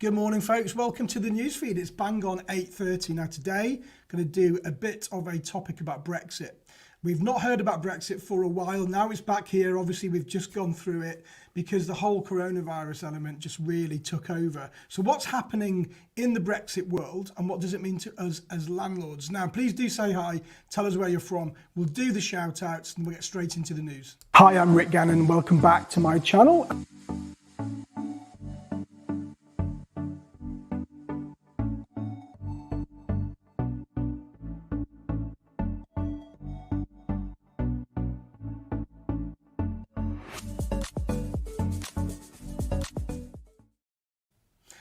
Good morning, folks. Welcome to the newsfeed. It's bang on 8:30 now. Today, I'm going to do a bit of a topic about Brexit. We've not heard about Brexit for a while. Now it's back here. Obviously, we've just gone through it because the whole coronavirus element just really took over. So what's happening in the Brexit world and what does it mean to us as landlords? Now, please do say hi. Tell us where you're from. We'll do the shout outs and we'll get straight into the news. Hi, I'm Rick Gannon. Welcome back to my channel.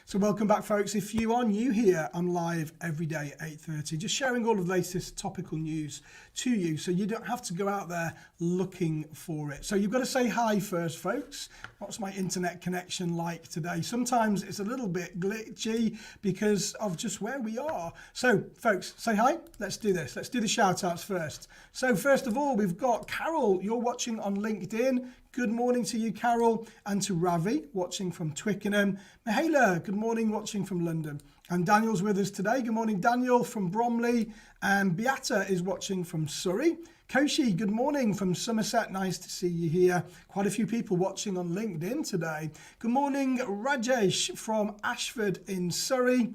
So welcome back, folks. If you are new here, I'm live every day at 8:30, just sharing all of the latest topical news to you so you don't have to go out there looking for it. So you've got to say hi first, folks. What's my internet connection like today? Sometimes it's a little bit glitchy because of just where we are. So folks, say hi. Let's do this. Let's do the shout outs first. So first of all, we've got Carol. You're watching on LinkedIn. Good morning to you, Carol, and to Ravi, watching from Twickenham. Mihaela, good morning, watching from London. And Daniel's with us today. Good morning, Daniel, from Bromley. And Beata is watching from Surrey. Koshi, good morning from Somerset. Nice to see you here. Quite a few people watching on LinkedIn today. Good morning, Rajesh from Ashford in Surrey.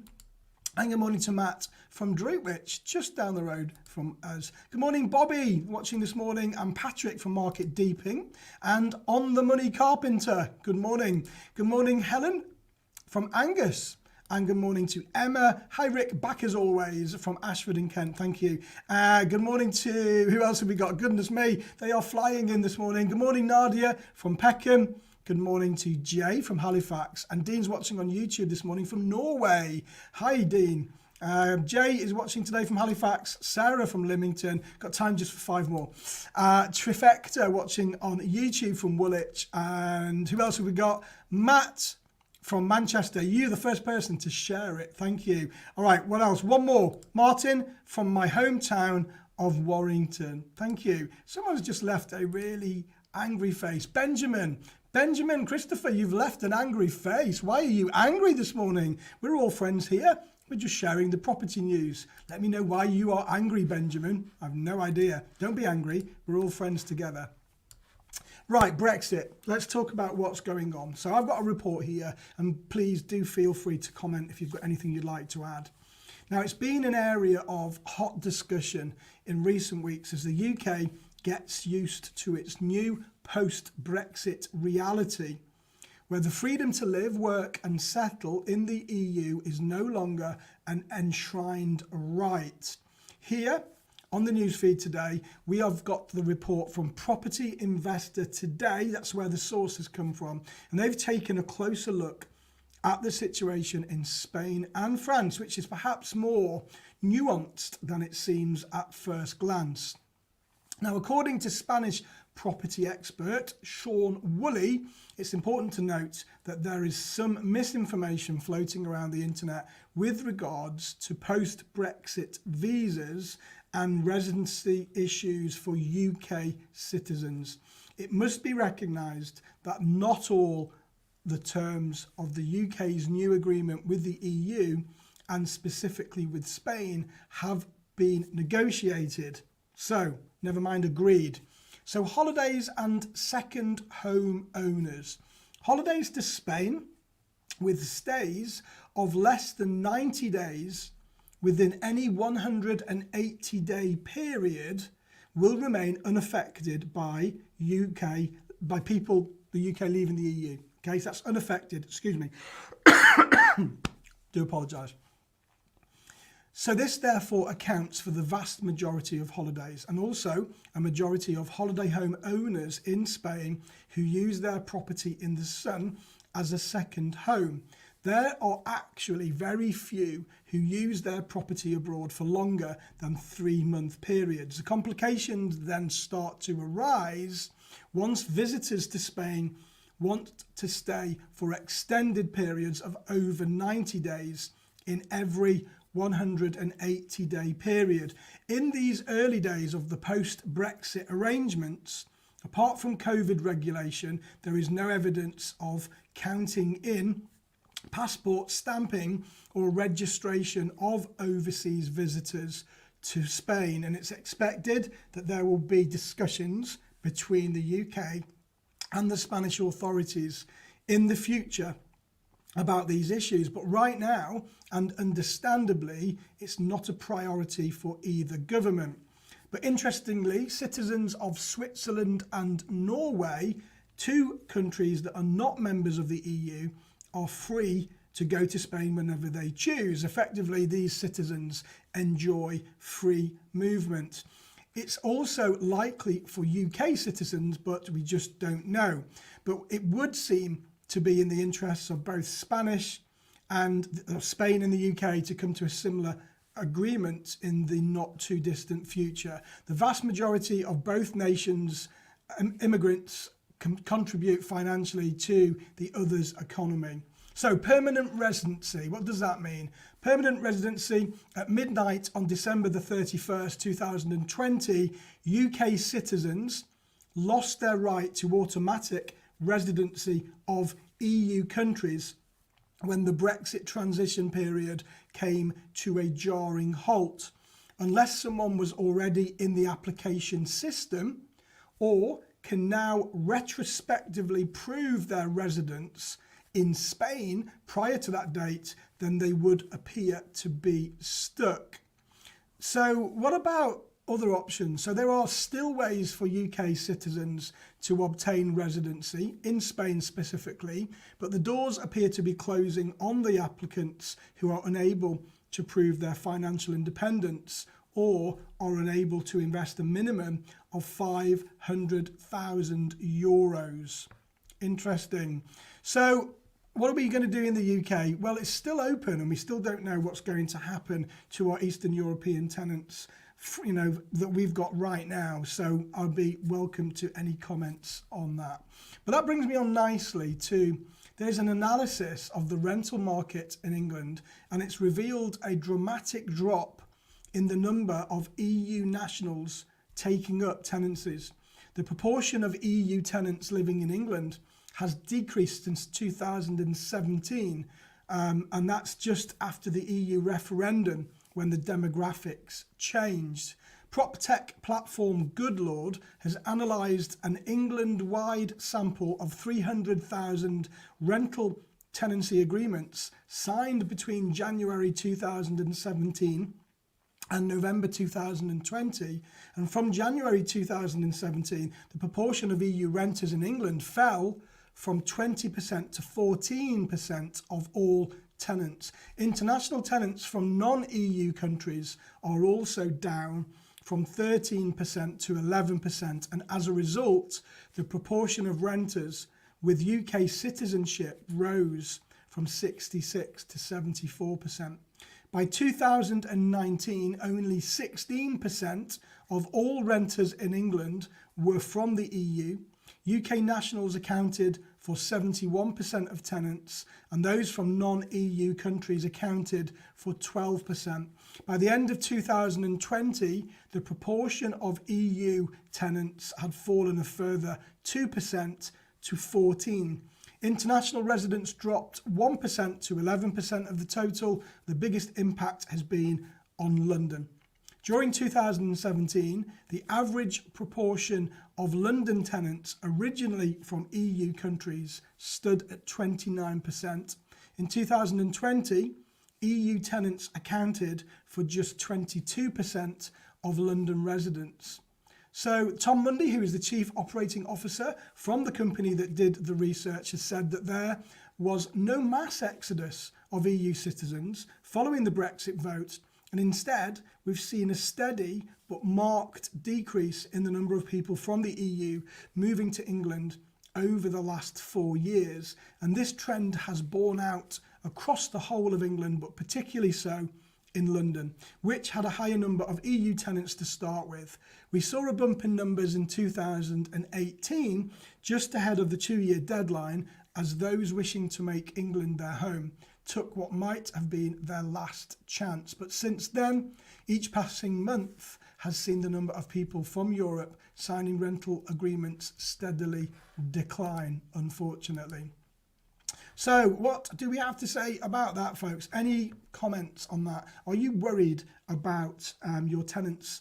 And good morning to Matt from Droitwich, just down the road from us. Good morning, Bobby, watching this morning, and Patrick from Market Deeping, and On the Money Carpenter. Good morning. Good morning, Helen from Angus, and good morning to Emma. Hi, Rick, back as always from Ashford in Kent. Thank you. Good morning to, who else have we got? Goodness me, they are flying in this morning. Good morning, Nadia from Peckham. Good morning to Jay from Halifax, and Dean's watching on YouTube this morning from Norway. Hi, Dean. Jay is watching today from Halifax. Sarah from Lymington. Got time just for 5 more. Trifecta watching on YouTube from Woolwich. And who else have we got? Matt from Manchester. You're the first person to share it. Thank you. All right, what else? One more. Martin from my hometown of Warrington. Thank you. Someone's just left a really angry face. Benjamin, Christopher, you've left an angry face. Why are you angry this morning? We're all friends here. We're just sharing the property news. Let me know why you are angry, Benjamin. I've no idea. Don't be angry. We're all friends together. Right, Brexit. Let's talk about what's going on. So I've got a report here, and please do feel free to comment if you've got anything you'd like to add. Now, it's been an area of hot discussion in recent weeks as the UK gets used to its new post-Brexit reality, where the freedom to live, work and settle in the EU is no longer an enshrined right. Here on the newsfeed today, we have got the report from Property Investor Today. That's where the source has come from. And they've taken a closer look at the situation in Spain and France, which is perhaps more nuanced than it seems at first glance. Now, according to Spanish property expert Sean Woolley, it's important to note that there is some misinformation floating around the internet with regards to post-Brexit visas and residency issues for UK citizens. It must be recognised that not all the terms of the UK's new agreement with the EU, and specifically with Spain, have been negotiated. So, never mind agreed. So holidays and second home owners. Holidays to Spain with stays of less than 90 days within any 180-day period will remain unaffected by the UK leaving the EU. Okay, so that's unaffected, excuse me. Do apologise. So this therefore accounts for the vast majority of holidays and also a majority of holiday home owners in Spain who use their property in the sun as a second home. There are actually very few who use their property abroad for longer than 3-month periods. The complications then start to arise once visitors to Spain want to stay for extended periods of over 90 days in every 180-day period. In these early days of the post-Brexit arrangements, apart from COVID regulation, there is no evidence of counting in passport stamping or registration of overseas visitors to Spain. And it's expected that there will be discussions between the UK and the Spanish authorities in the future about these issues. But right now, and understandably, it's not a priority for either government. But interestingly, citizens of Switzerland and Norway, two countries that are not members of the EU, are free to go to Spain whenever they choose. Effectively, these citizens enjoy free movement. It's also likely for UK citizens, but we just don't know. But it would seem to be in the interests of both Spanish and Spain and the UK to come to a similar agreement in the not too distant future. The vast majority of both nations' immigrants contribute financially to the other's economy. So permanent residency, what does that mean? Permanent residency, at midnight on December the 31st, 2020, UK citizens lost their right to automatic residency of EU countries when the Brexit transition period came to a jarring halt. Unless someone was already in the application system or can now retrospectively prove their residence in Spain prior to that date, then they would appear to be stuck. So what about other options? So there are still ways for UK citizens to obtain residency, in Spain specifically, but the doors appear to be closing on the applicants who are unable to prove their financial independence or are unable to invest a minimum of €500,000. Interesting. So what are we going to do in the UK? Well, it's still open and we still don't know what's going to happen to our Eastern European tenants, you know, that we've got right now. So I'll be welcome to any comments on that. But that brings me on nicely to, there's an analysis of the rental market in England, and it's revealed a dramatic drop in the number of EU nationals taking up tenancies. The proportion of EU tenants living in England has decreased since 2017, and that's just after the EU referendum when the demographics changed. Prop tech platform Goodlord has analysed an England-wide sample of 300,000 rental tenancy agreements signed between January 2017 and November 2020, and from January 2017 the proportion of EU renters in England fell from 20% to 14% of all tenants. International tenants from non-EU countries are also down from 13% to 11%, and as a result the proportion of renters with UK citizenship rose from 66 to 74%. By 2019, only 16% of all renters in England were from the EU. UK nationals accounted for 71% of tenants, and those from non-EU countries accounted for 12%. By the end of 2020, the proportion of EU tenants had fallen a further 2% to 14%. International residents dropped 1% to 11% of the total. The biggest impact has been on London. During 2017, the average proportion of London tenants originally from EU countries stood at 29%. In 2020, EU tenants accounted for just 22% of London residents. So Tom Mundy, who is the Chief Operating Officer from the company that did the research, has said that there was no mass exodus of EU citizens following the Brexit vote, and instead we've seen a steady but marked decrease in the number of people from the EU moving to England over the last 4 years. And this trend has borne out across the whole of England, but particularly so in London, which had a higher number of EU tenants to start with. We saw a bump in numbers in 2018, just ahead of the 2-year deadline, as those wishing to make England their home took what might have been their last chance. But since then, each passing month has seen the number of people from Europe signing rental agreements steadily decline, unfortunately. So what do we have to say about that, folks? Any comments on that? Are you worried about your tenants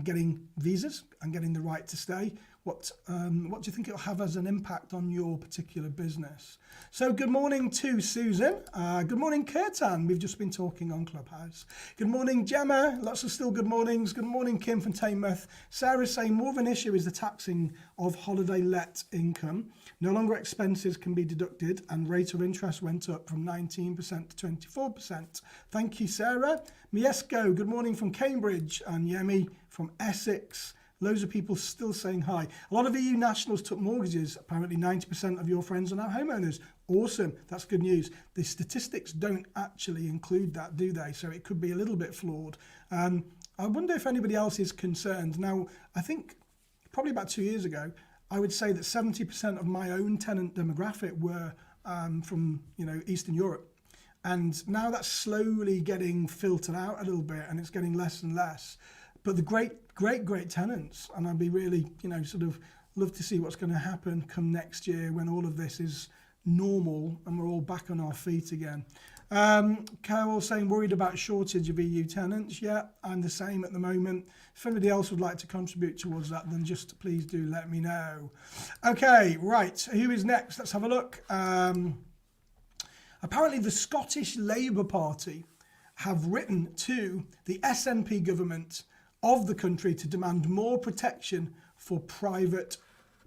getting visas and getting the right to stay? What do you think it'll have as an impact on your particular business? So good morning to Susan. Good morning, Kirtan. We've just been talking on Clubhouse. Good morning, Gemma. Lots of still good mornings. Good morning, Kim from Taymouth. Sarah's saying more of an issue is the taxing of holiday let income. No longer expenses can be deducted and rate of interest went up from 19% to 24%. Thank you, Sarah. Miesco, good morning from Cambridge. And Yemi from Essex. Loads of people still saying hi. A lot of EU nationals took mortgages. Apparently 90% of your friends are now homeowners. Awesome. That's good news. The statistics don't actually include that, do they? So it could be a little bit flawed. I wonder if anybody else is concerned. Now, I think probably about 2 years ago, I would say that 70% of my own tenant demographic were from Eastern Europe. And now that's slowly getting filtered out a little bit and it's getting less and less. But the great tenants, and I'd be really, sort of love to see what's going to happen come next year when all of this is normal and we're all back on our feet again. Carol saying worried about shortage of EU tenants. Yeah, I'm the same at the moment. If anybody else would like to contribute towards that, then just please do let me know. Okay, right. Who is next? Let's have a look. Apparently the Scottish Labour Party have written to the SNP government of the country to demand more protection for private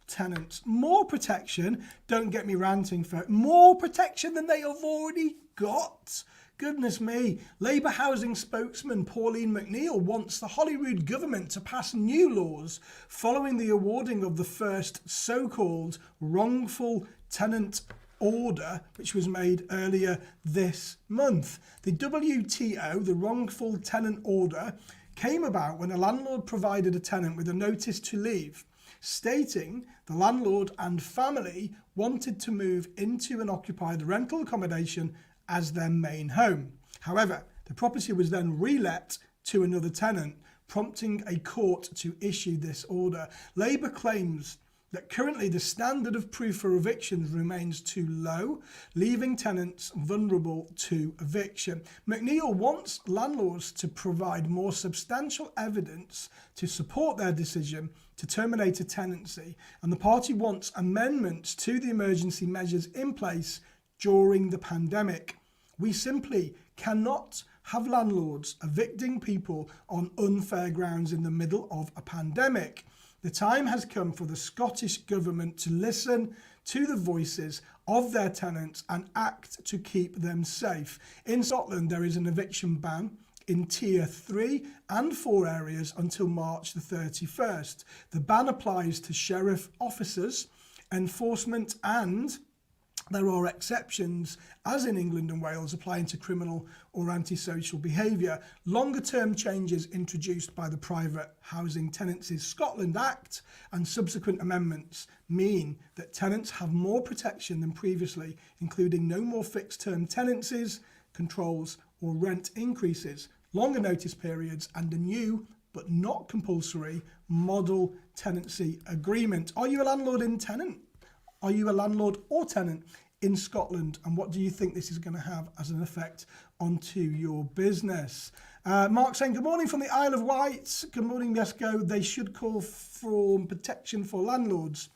tenants. More protection, don't get me ranting, folks. More protection than they have already got. Goodness me. Labour housing spokesman Pauline McNeill wants the Holyrood government to pass new laws following the awarding of the first so-called wrongful tenant order, which was made earlier this month. The WTO, the wrongful tenant order, came about when a landlord provided a tenant with a notice to leave, stating the landlord and family wanted to move into and occupy the rental accommodation as their main home. However, the property was then relet to another tenant, prompting a court to issue this order. Labour claims that currently the standard of proof for evictions remains too low, leaving tenants vulnerable to eviction. McNeill wants landlords to provide more substantial evidence to support their decision to terminate a tenancy, and the party wants amendments to the emergency measures in place during the pandemic. We simply cannot have landlords evicting people on unfair grounds in the middle of a pandemic. The time has come for the Scottish Government to listen to the voices of their tenants and act to keep them safe. In Scotland, there is an eviction ban in Tier 3 and 4 areas until March the 31st. The ban applies to sheriff officers, enforcement, and there are exceptions, as in England and Wales, applying to criminal or antisocial behaviour. Longer-term changes introduced by the Private Housing Tenancies Scotland Act and subsequent amendments mean that tenants have more protection than previously, including no more fixed-term tenancies, controls or rent increases, longer notice periods, and a new but not compulsory model tenancy agreement. Are you a landlord in tenant? Are you a landlord or tenant in Scotland? And what do you think this is going to have as an effect onto your business? Mark saying, good morning from the Isle of Wight. Good morning, Yesco. They should call for protection for landlords.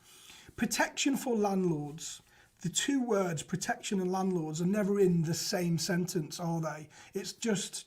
Protection for landlords. The two words, protection and landlords, are never in the same sentence, are they? It just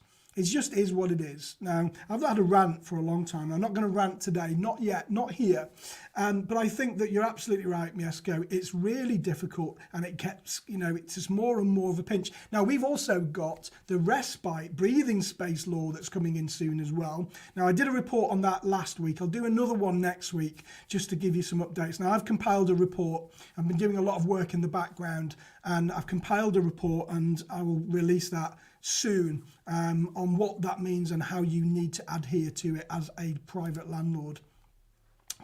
is what it is. Now, I've had a rant for a long time. I'm not going to rant today, not yet, not here. But I think that you're absolutely right, Miesco. It's really difficult and it gets, it's just more and more of a pinch. Now, we've also got the respite breathing space law that's coming in soon as well. Now, I did a report on that last week. I'll do another one next week just to give you some updates. Now, I've compiled a report. I've been doing a lot of work in the background and I've compiled a report and I will release that soon on what that means and how you need to adhere to it as a private landlord.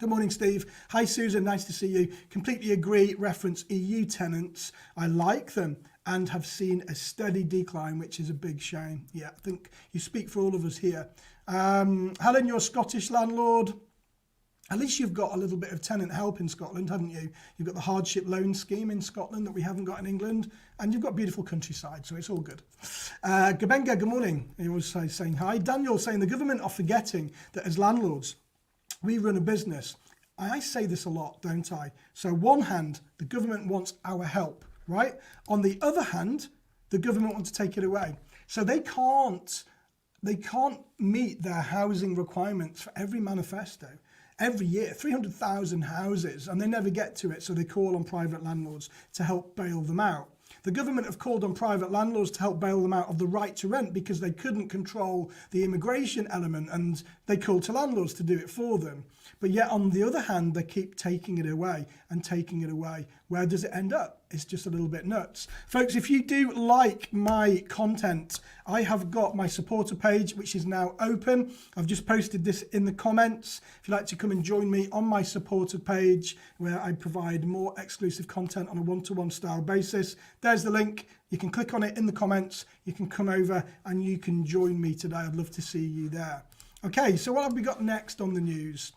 Good morning, Steve. Hi, Susan. Nice to see you. Completely agree. Reference EU tenants. I like them and have seen a steady decline, which is a big shame. Yeah, I think you speak for all of us here. Helen, you're a Scottish landlord. At least you've got a little bit of tenant help in Scotland, haven't you? You've got the hardship loan scheme in Scotland that we haven't got in England, and you've got beautiful countryside, so it's all good. Gabenga, good morning. He was saying hi. Daniel saying the government are forgetting that as landlords, we run a business. I say this a lot, don't I? So one hand, the government wants our help, right? On the other hand, the government wants to take it away. So they can't meet their housing requirements for every manifesto. Every year, 300,000 houses, and they never get to it, so they call on private landlords to help bail them out. The government have called on private landlords to help bail them out of the right to rent because they couldn't control the immigration element, and they called to landlords to do it for them. But yet, on the other hand, they keep taking it away and taking it away. Where does it end up? It's just a little bit nuts. Folks, if you do like my content, I have got my supporter page, which is now open. I've just posted this in the comments. If you'd like to come and join me on my supporter page, where I provide more exclusive content on a one-to-one style basis, there's the link. You can click on it in the comments. You can come over and you can join me today. I'd love to see you there. Okay, so what have we got next on the news?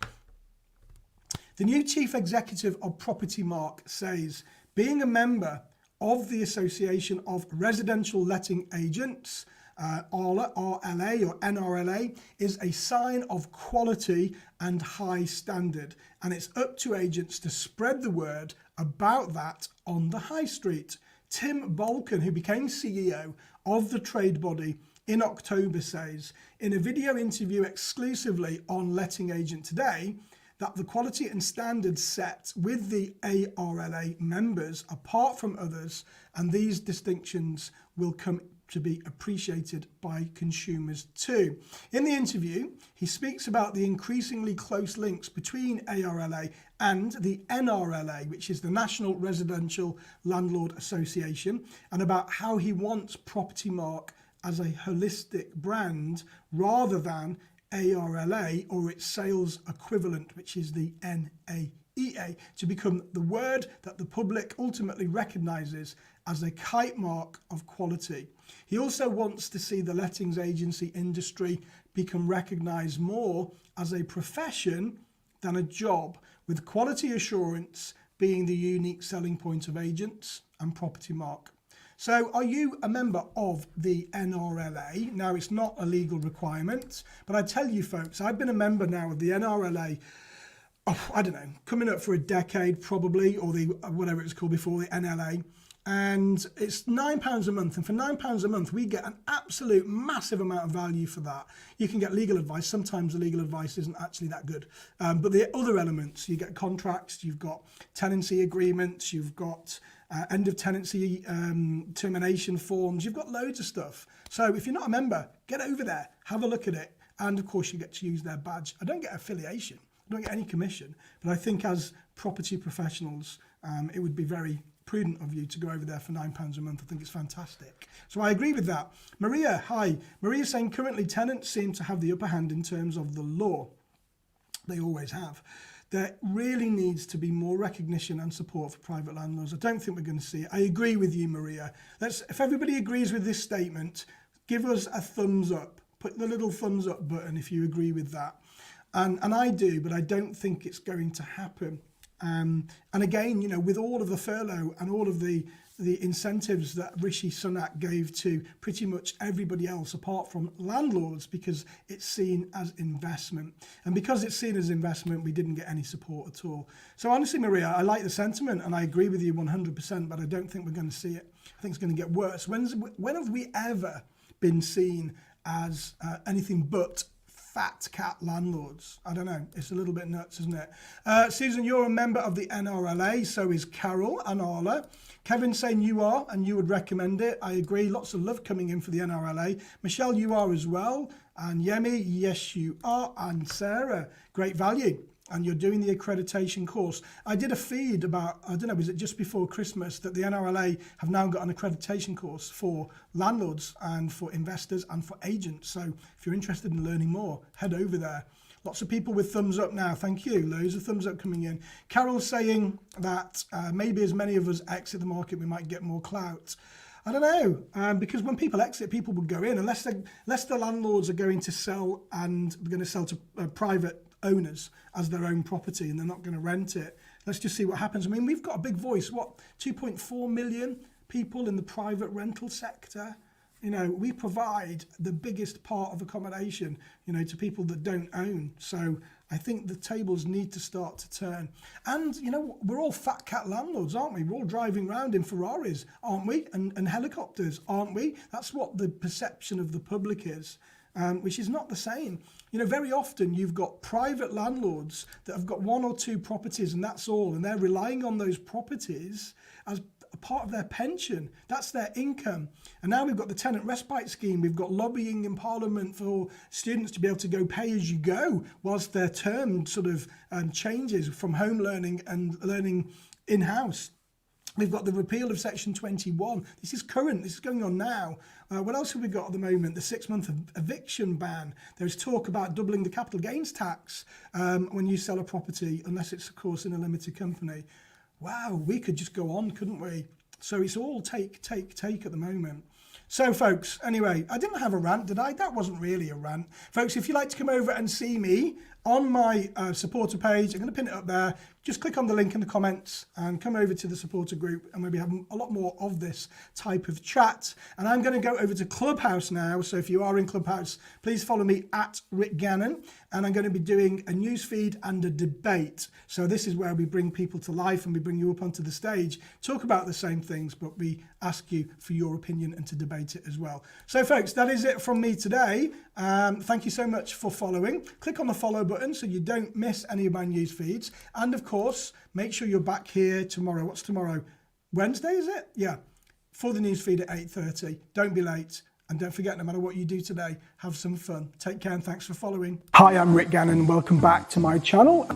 The new chief executive of Property Mark says, being a member of the Association of Residential Letting Agents, RLA or NRLA, is a sign of quality and high standard. And it's up to agents to spread the word about that on the high street. Tim Balkan, who became CEO of the trade body in October, says in a video interview exclusively on Letting Agent Today, that the quality and standards set with the ARLA members apart from others, and these distinctions will come to be appreciated by consumers too. In the interview, he speaks about the increasingly close links between ARLA and the NRLA, which is the National Residential Landlord Association, and about how he wants Property Mark as a holistic brand rather than ARLA or its sales equivalent, which is the NAEA, to become the word that the public ultimately recognises as a kite mark of quality. He also wants to see the lettings agency industry become recognised more as a profession than a job, with quality assurance being the unique selling point of agents and Property Mark. So are you a member of the NRLA? Now, it's not a legal requirement, but I tell you folks, I've been a member now of the NRLA, I don't know, coming up for a decade probably, or the whatever it was called before, the NLA. And it's £9 a month. And for £9 a month, we get an absolute massive amount of value for that. You can get legal advice. Sometimes the legal advice isn't actually that good. But the other elements, you get contracts, you've got tenancy agreements, you've got end of tenancy termination forms, you've got loads of stuff. So if you're not a member, get over there, have a look at it. And of course, you get to use their badge. I don't get affiliation, I don't get any commission, but I think as property professionals, it would be very prudent of you to go over there for £9 a month. I think it's fantastic. So I agree with that. Maria, hi. Maria saying currently tenants seem to have the upper hand in terms of the law. They always have. There really needs to be more recognition and support for private landlords. I don't think we're going to see it. I agree with you, Maria. If everybody agrees with this statement, give us a thumbs up. Put the little thumbs up button if you agree with that. And I do, but I don't think it's going to happen. And again, you know, with all of the furlough and all of the incentives that Rishi Sunak gave to pretty much everybody else apart from landlords, because it's seen as investment. And because it's seen as investment, we didn't get any support at all. So honestly, Maria, I like the sentiment and I agree with you 100%, but I don't think we're going to see it. I think it's going to get worse. When have we ever been seen as anything but fat cat landlords? I don't know. It's a little bit nuts, isn't it? Susan, you're a member of the NRLA. So is Carol and Arla. Kevin saying you are and you would recommend it. I agree. Lots of love coming in for the NRLA. Michelle, you are as well. And Yemi, yes, you are. And Sarah, great value. And you're doing the accreditation course. I did a feed about, I don't know, was it just before Christmas, that the NRLA have now got an accreditation course for landlords and for investors and for agents. So if you're interested in learning more, head over there. Lots of people with thumbs up now. Thank you. Loads of thumbs up coming in. Carol's saying that maybe as many of us exit the market, we might get more clout. I don't know, because when people exit, people will go in unless the landlords are going to sell and they're going to sell to private owners as their own property and they're not going to rent it. Let's just see what happens. I mean, we've got a big voice. What, 2.4 million people in the private rental sector? You know, we provide the biggest part of accommodation, you know, to people that don't own. So I think the tables need to start to turn. And, you know, we're all fat cat landlords, aren't we? We're all driving around in Ferraris, aren't we? And helicopters, aren't we? That's what the perception of the public is, which is not the same. You know, very often you've got private landlords that have got 1 or 2 properties and that's all. And they're relying on those properties as a part of their pension. That's their income. And now we've got the tenant respite scheme. We've got lobbying in Parliament for students to be able to go pay as you go whilst their term sort of changes from home learning and learning in-house. We've got the repeal of Section 21. This is current. This is going on now. What else have we got at the moment? The 6-month eviction ban. There's talk about doubling the capital gains tax when you sell a property, unless it's, of course, in a limited company. Wow, we could just go on, couldn't we? So it's all take at the moment. So, folks, anyway, I didn't have a rant, did I? That wasn't really a rant. Folks, if you'd like to come over and see me on my supporter page, I'm going to pin it up there. Just click on the link in the comments and come over to the supporter group and maybe have a lot more of this type of chat. And I'm going to go over to Clubhouse now. So if you are in Clubhouse, please follow me at Rick Gannon. And I'm going to be doing a news feed and a debate. So this is where we bring people to life and we bring you up onto the stage, talk about the same things, but we ask you for your opinion and to debate it as well. So folks, that is it from me today. Thank you so much for following. Click on the follow button so you don't miss any of my news feeds. And of course, make sure you're back here tomorrow. What's tomorrow? Wednesday, is it? Yeah. For the news feed at 8:30. Don't be late. And don't forget, no matter what you do today, have some fun. Take care and thanks for following. Hi, I'm Rick Gannon. Welcome back to my channel.